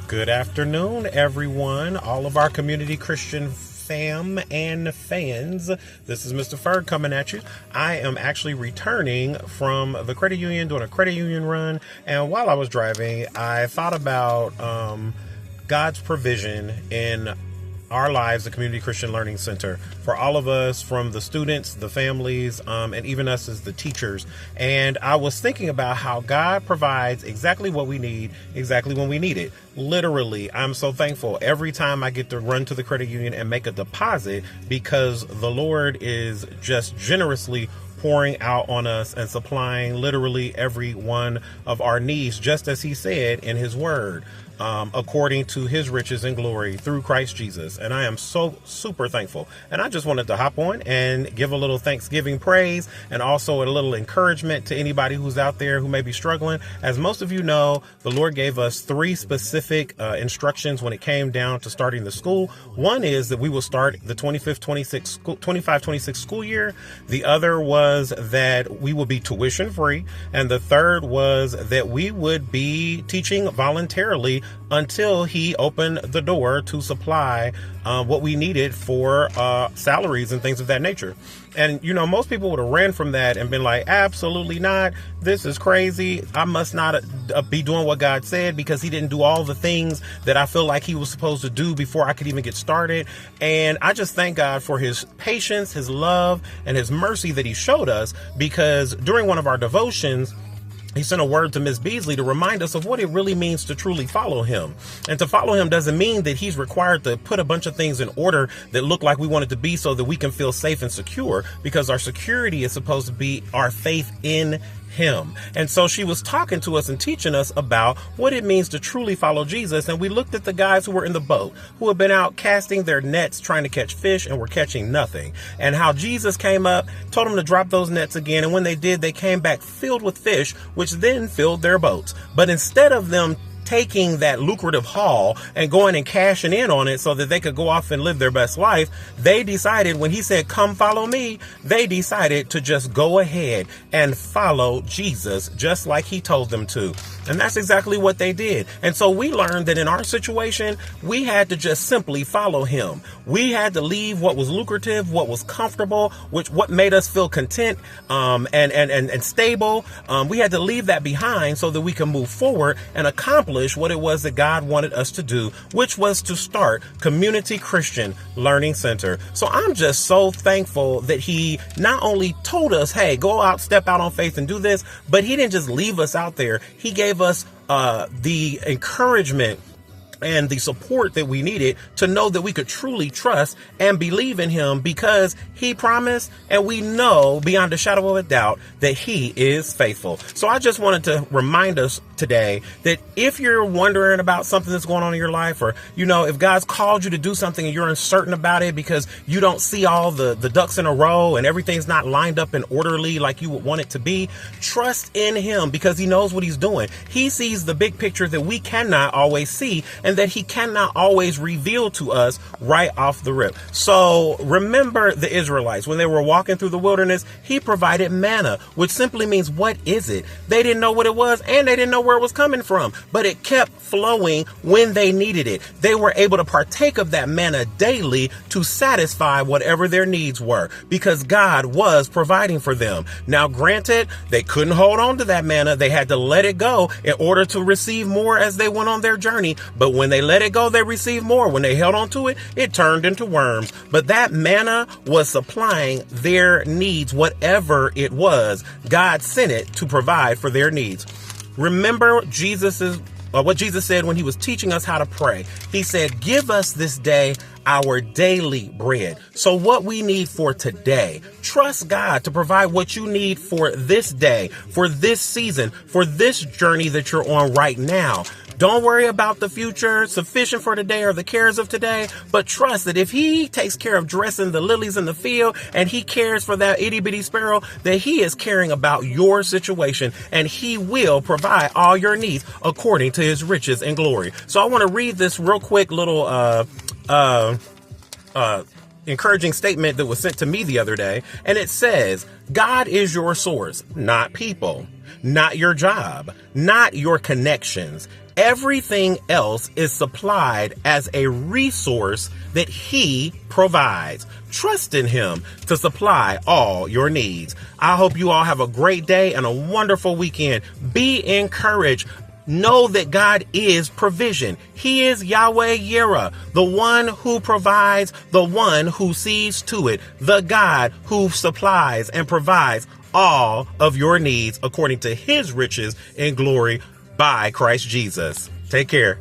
Good afternoon, everyone, all of our community Christian fam and fans. This is Mr. Ferg coming at you. I am actually returning from the credit union, doing a credit union run, and while I was driving, I thought about God's provision in our lives, the Community Christian Learning Center, for all of us, from the students, the families, and even us as the teachers. And I was thinking about how God provides exactly what we need, exactly when we need it. Literally, I'm so thankful every time I get to run to the credit union and make a deposit, because the Lord is just generously pouring out on us and supplying literally every one of our needs, just as he said in his word, according to his riches and glory through Christ Jesus. And I am so super thankful. And I just wanted to hop on and give a little Thanksgiving praise and also a little encouragement to anybody who's out there who may be struggling. As most of you know, the Lord gave us three specific instructions when it came down to starting the school. One is that we will start the 25-26 school year. The other was that we will be tuition free. And the third was that we would be teaching voluntarily until he opened the door to supply what we needed for salaries and things of that nature. And, you know, most people would have ran from that and been like, absolutely not. This is crazy. I must not be doing what God said, because he didn't do all the things that I feel like he was supposed to do before I could even get started. And I just thank God for his patience, his love, and his mercy that he showed us, because during one of our devotions, he sent a word to Miss Beasley to remind us of what it really means to truly follow him. And to follow him doesn't mean that he's required to put a bunch of things in order that look like we want it to be so that we can feel safe and secure, because our security is supposed to be our faith in him. And so she was talking to us and teaching us about what it means to truly follow Jesus. And we looked at the guys who were in the boat, who had been out casting their nets trying to catch fish and were catching nothing, and how Jesus came up, told them to drop those nets again. And when they did, they came back filled with fish, which then filled their boats. But instead of them taking that lucrative haul and going and cashing in on it so that they could go off and live their best life, they decided, when he said, come follow me, they decided to just go ahead and follow Jesus, just like he told them to. And that's exactly what they did. And so we learned that in our situation, we had to just simply follow him. We had to leave what was lucrative, what was comfortable, what made us feel content, and stable. We had to leave that behind so that we can move forward and accomplish what it was that God wanted us to do, which was to start Community Christian Learning Center. So I'm just so thankful that he not only told us, hey, go out, step out on faith and do this, but he didn't just leave us out there. He gave us the encouragement and the support that we needed to know that we could truly trust and believe in him, because he promised, and we know beyond a shadow of a doubt that he is faithful. So I just wanted to remind us today that if you're wondering about something that's going on in your life, or, you know, if God's called you to do something and you're uncertain about it because you don't see all the ducks in a row and everything's not lined up and orderly like you would want it to be, trust in him, because he knows what he's doing. He sees the big picture that we cannot always see, and that he cannot always reveal to us right off the rip. So remember the Israelites, when they were walking through the wilderness, he provided manna, which simply means, what is it? They didn't know what it was, and they didn't know where it was coming from, but it kept flowing when they needed it. They were able to partake of that manna daily to satisfy whatever their needs were, because God was providing for them. Now, granted, they couldn't hold on to that manna. They had to let it go in order to receive more as they went on their journey. But when they let it go, they received more. When they held on to it, it turned into worms. But that manna was supplying their needs, whatever it was. God sent it to provide for their needs. Remember what Jesus said when he was teaching us how to pray. He said, give us this day our daily bread. So what we need for today, trust God to provide what you need for this day, for this season, for this journey that you're on right now. Don't worry about the future, sufficient for today or the cares of today, but trust that if he takes care of dressing the lilies in the field and he cares for that itty bitty sparrow, that he is caring about your situation, and he will provide all your needs according to his riches and glory. So I want to read this real quick little encouraging statement that was sent to me the other day. And it says, God is your source, not people, not your job, not your connections. Everything else is supplied as a resource that he provides. Trust in him to supply all your needs. I hope you all have a great day and a wonderful weekend. Be encouraged. Know that God is provision. He is Yahweh Yireh, the one who provides, the one who sees to it, the God who supplies and provides all of your needs according to his riches and glory by Christ Jesus. Take care.